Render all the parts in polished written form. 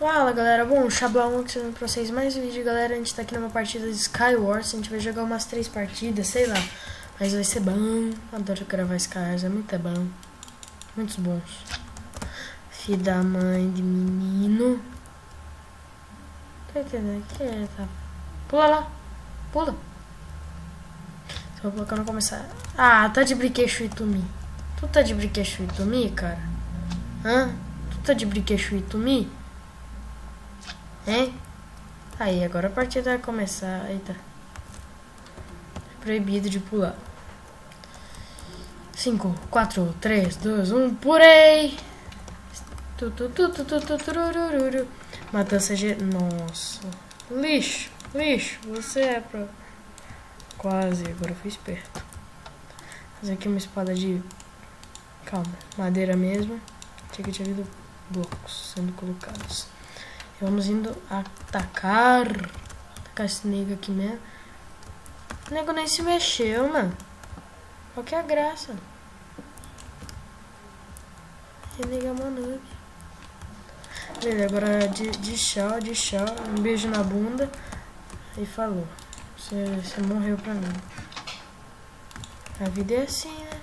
Fala galera, bom, Xablão trazendo pra vocês mais um vídeo, galera. A gente tá aqui numa partida de Skywars. A gente vai jogar umas 3 partidas, sei lá. Mas vai ser bom. Adoro gravar Skywars, é muito bom. Muitos bons. Filho da mãe de menino. Tá entendendo? Que é, tá? Pula lá, pula. Só vou colocar no começar. Ah, tá de brinquedo to me. Tu tá de brinquedo to me, cara? Hã? Tu tá de brinquedo to me? Hein? Aí, agora a partida vai começar. Eita. É proibido de pular. 5, 4, 3, 2, 1. Pulei! Matança de... Nossa. Lixo, lixo. Você é pra... Quase, agora eu fui esperto. Fazer aqui uma espada de... Calma, madeira mesmo. Tinha que ter havido blocos sendo colocados. Vamos indo atacar. Atacar esse nego aqui mesmo. O nego nem se mexeu, mano. Qual que é a graça? E nega mano. Beleza, agora de tchau. Um beijo na bunda. E falou. Você morreu pra mim. A vida é assim, né?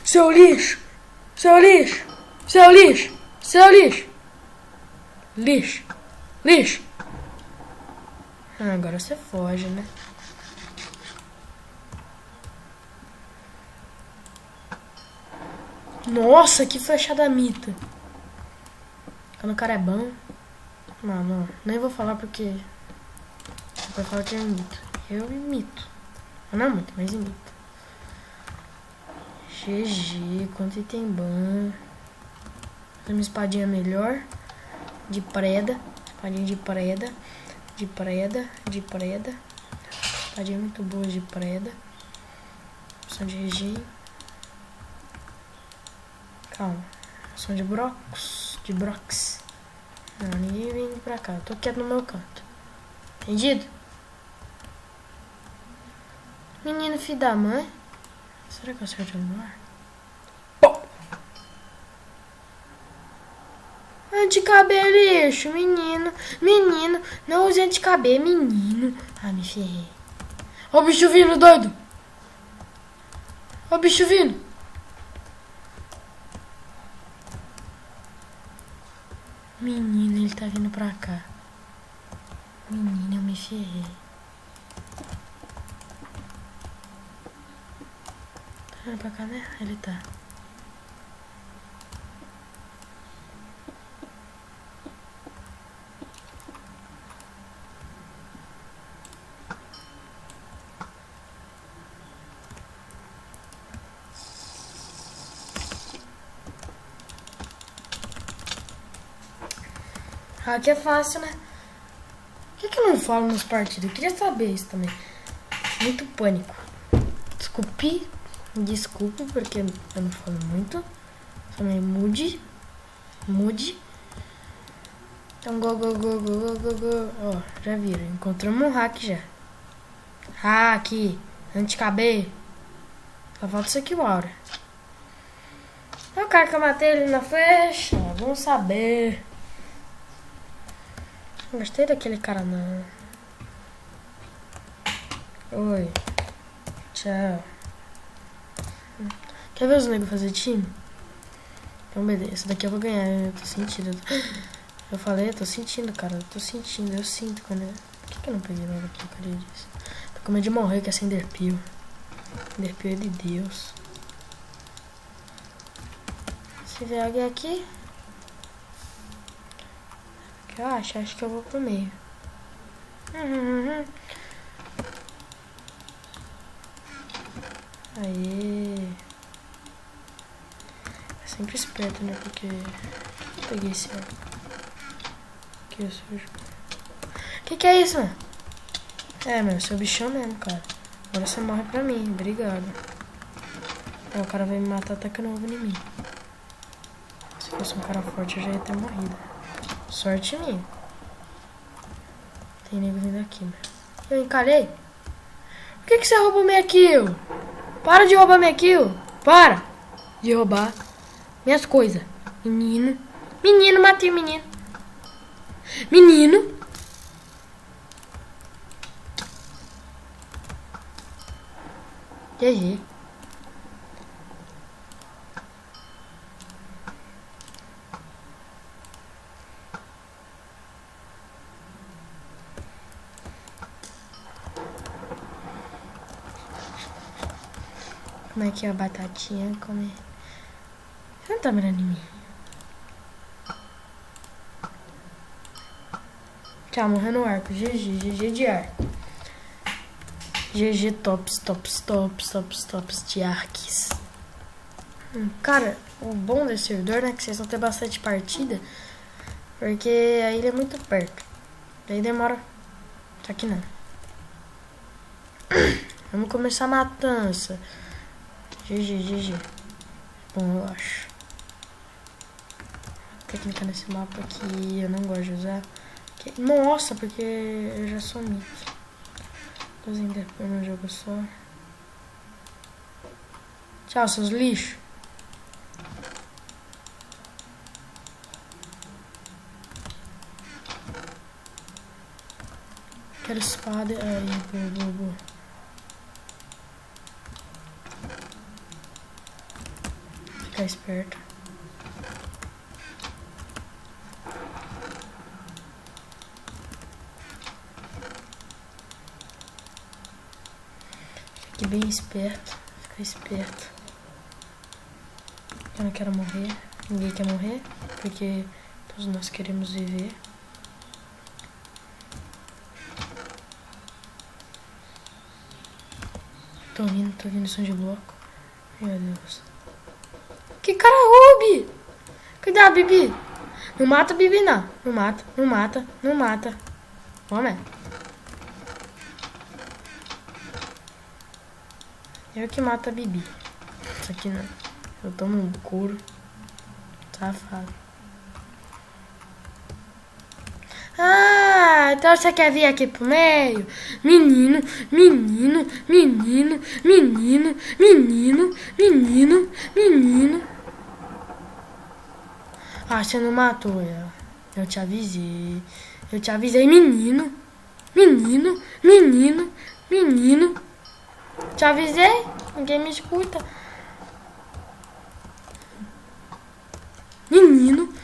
Seu lixo! Seu lixo! Seu lixo! Seu lixo! Lixo! Lixo! Ah, agora você foge, né? Nossa, que flechada mita! Quando o cara é bom... Não, nem vou falar porque... Vai falar que eu imito. Eu imito. Não muito, mas imito. GG, quanto item bom. Uma espadinha melhor. De preda. Espadinha de preda. De preda. De preda. Espadinha muito boa de preda. Opção de regime. Calma. Opção de brox. De brox. Não, ninguém vem pra cá. Eu tô quieto no meu canto. Entendido? Menino filho da mãe. Será que eu acerto no ar? Anticabelo, lixo, menino. Menino, não use anticabelo, menino. Ah, me ferrei. Ó o bicho vindo, doido. Ó o bicho vindo. Menino, ele tá vindo pra cá. Menino, eu me ferrei. Tá vindo pra cá, né? Ele tá. Aqui é fácil, né? Por que eu não falo nas partidas? Eu queria saber isso também. Muito pânico. Desculpe porque eu não falo muito. Também mude. Então, go. Ó, já viram. Encontramos um hack já. Hack. Anticabelo. Só falta isso aqui, uma hora. É o cara que eu matei ele na flecha. Vamos saber. Não gostei daquele cara, não. Oi. Tchau. Quer ver os negros fazer time? Então, beleza. Essa daqui eu vou ganhar. Eu tô sentindo. Eu falei, eu tô sentindo, cara. Eu tô sentindo. Eu sinto quando... Por que eu não peguei logo aqui? Cadê disso? Tô com medo de morrer, que é sem Enderpeel. Enderpeel é de Deus. Se vier alguém aqui... Eu acho que eu vou pro meio. Aê. É sempre esperto, né? Porque... Eu peguei esse aqui, eu sujo. Que é isso, mano? É, mano, seu bichão mesmo, cara. Agora você morre pra mim, obrigado. O cara vai me matar atacando ovo em mim. Se fosse um cara forte, eu já ia ter morrido. Sorte minha. Tem nego vindo aqui, mano. Eu encalhei? Por que você roubou minha kill? Para de roubar minha kill. Para de roubar minhas coisas. Menino. Menino, matei o menino. Menino. GG. Como é que é a batatinha? Como é? Você não tá mirando em mim. Tchau, morreu no arco. GG, GG de arco. GG tops de arques. Cara, o bom desse servidor, né, que vocês vão ter bastante partida, porque a ilha é muito perto. Daí demora. Só que não. Vamos começar a matança. GG. Bom, eu acho. Técnica nesse mapa aqui eu não gosto de usar. Nossa, porque eu já sou Mickey. 2 Enderpearl num jogo só. Tchau, seus lixos. Quero espada. Aí, boa. Ficar esperto. Fique bem esperto. Fica esperto. Eu não quero morrer. Ninguém quer morrer. Porque todos nós queremos viver. Tô vindo som de bloco. Meu Deus. Que cara Ruby! Cuidado, Bibi! Não mata, Bibi, não. Não mata. Homem. Eu que mato a Bibi. Isso aqui não. Eu tomo um couro. Safado. Ah, então você quer vir aqui pro meio? Menino. Ah, você não matou ela. Eu te avisei, menino. Te avisei? Ninguém me escuta. Menino.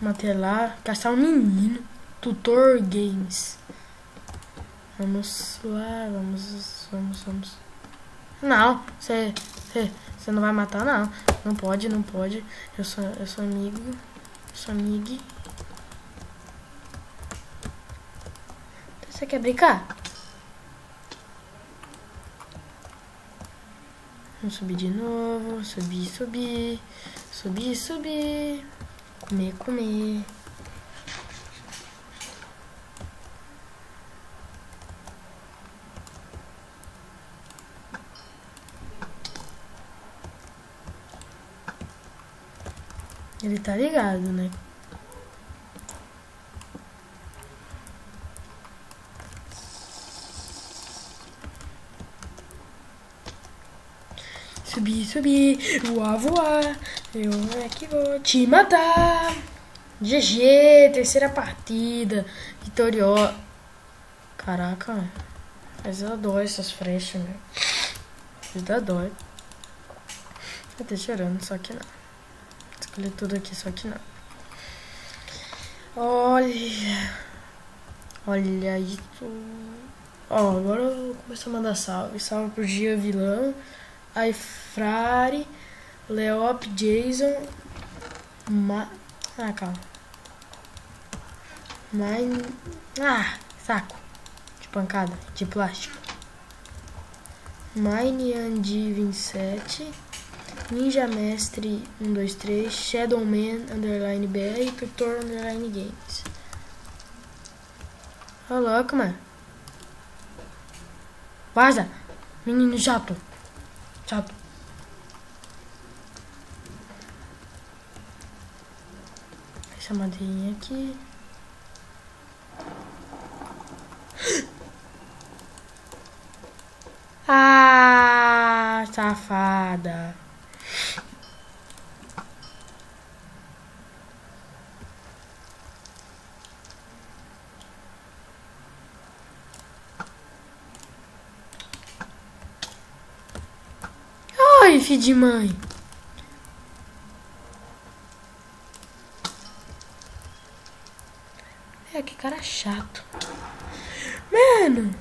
Matei lá, caçar um menino. Tutor Games. Vamos lá, vamos. Não, você não vai matar, não. Não pode. Eu sou amigo. Você quer brincar? Vamos subir de novo. Subir. Comer. Ele tá ligado, né? Subir, voar. Eu é que vou te matar. GG, terceira partida. Vitoriosa. Caraca, mano. Mas ela dói essas flechas, meu. Isso dá dói. Eu tô chorando, só que não. Escolhi tudo aqui, só que não. Olha isso. Ó, agora eu vou começar a mandar salve. Salve pro Gia Vilão, Aifrari, Leop, Jason, calma. Saco. De pancada, de plástico. Mine Andy 27, Ninja Mestre 123, Shadowman _ BR, Tutor _ Games. Ô louco, mano. Vaza! Menino chato. Essa madeirinha aqui. Ah, safada. Ai, filho de mãe. É, que cara chato. Mano.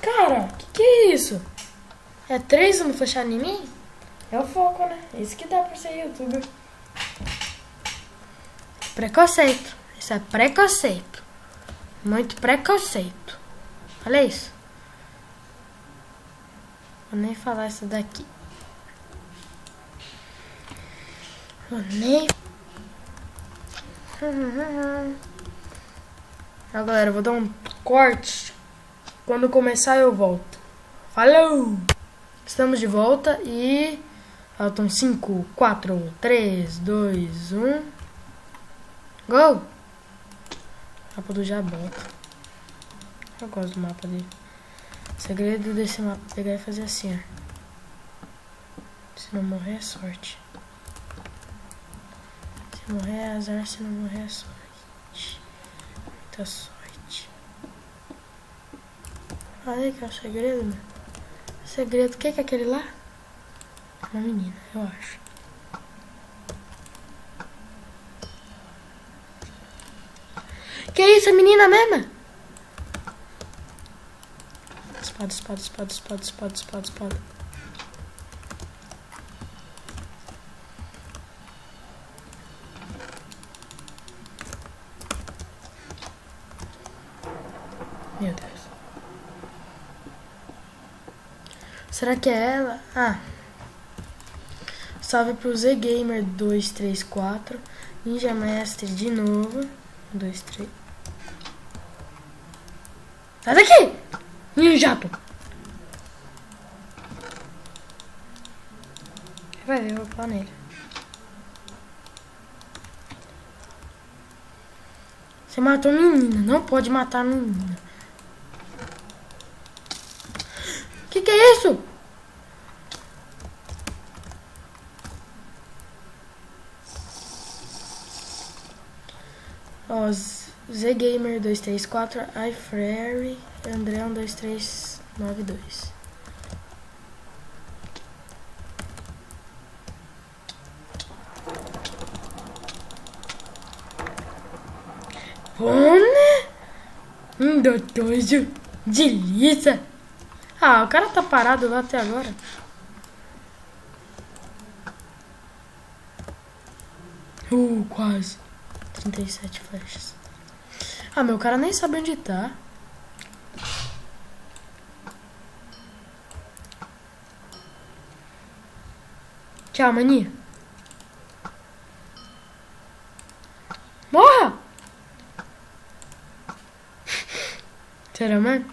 Cara, que é isso? É 3 no fechar em mim? É o foco, né? Isso que dá pra ser youtuber. Preconceito. Isso é preconceito. Muito preconceito. Olha isso. Vou nem falar isso daqui. Vou nem... Ó, galera, eu vou dar um corte. Quando começar eu volto. Falou! Estamos de volta e... faltam 5, 4, 3, 2, 1... Go! Mapa do Jabota. Eu gosto do mapa dele. O segredo desse mapa é pegar e fazer assim, ó. Se não morrer é sorte. Se morrer é azar, se não morrer é sorte. Muita sorte. Olha aí que é o segredo, mano. O segredo, o que é aquele lá? Uma menina, eu acho. Que isso, a menina mesmo? Espada, espada, espada, espada, espada, espada, espada. Meu Deus. Será que é ela? Ah. Salve pro ZGamer 234. Ninja Mestre de novo. 1, 2, 3. Sai daqui! Ninja, pô! Vai ver, eu vou pular nele. Você matou a menina, não pode matar a menina. Que é isso? Ó, ZGamer 234, iFrary, André 12392. Dotojo, delícia. Ah, o cara tá parado lá até agora. Quase. 37 flechas. Ah, meu cara nem sabe onde tá. Tchau, maninha. Morra! Será, mano?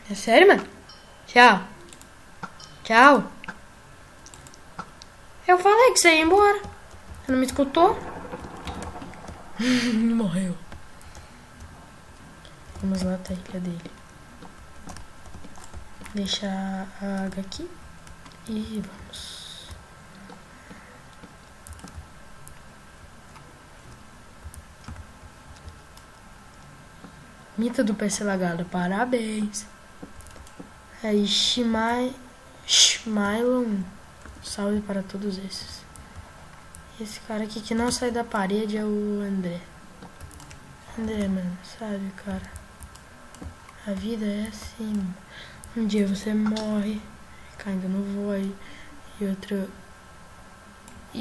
É sério, mano? Tchau. Tchau. Eu falei que você ia embora. Você não me escutou? Morreu. Vamos lá até a ilha dele. Deixar a água aqui. E vamos. Mita do PC Lagado, parabéns. Aí, Shimylon. Salve para todos esses. Esse cara aqui que não sai da parede é o André. André, mano, sabe, cara? A vida é assim. Um dia você morre, caindo no void. E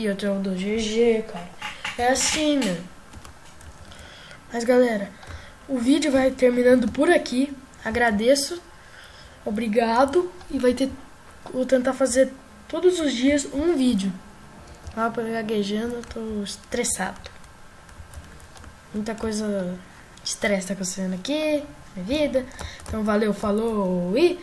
outro é o do GG, cara. É assim, mano. Mas, galera, o vídeo vai terminando por aqui. Agradeço. Obrigado. E vou tentar fazer todos os dias um vídeo. Ah, tô gaguejando, eu tô estressado. Muita coisa, estresse tá acontecendo aqui na minha vida. Então valeu, falou e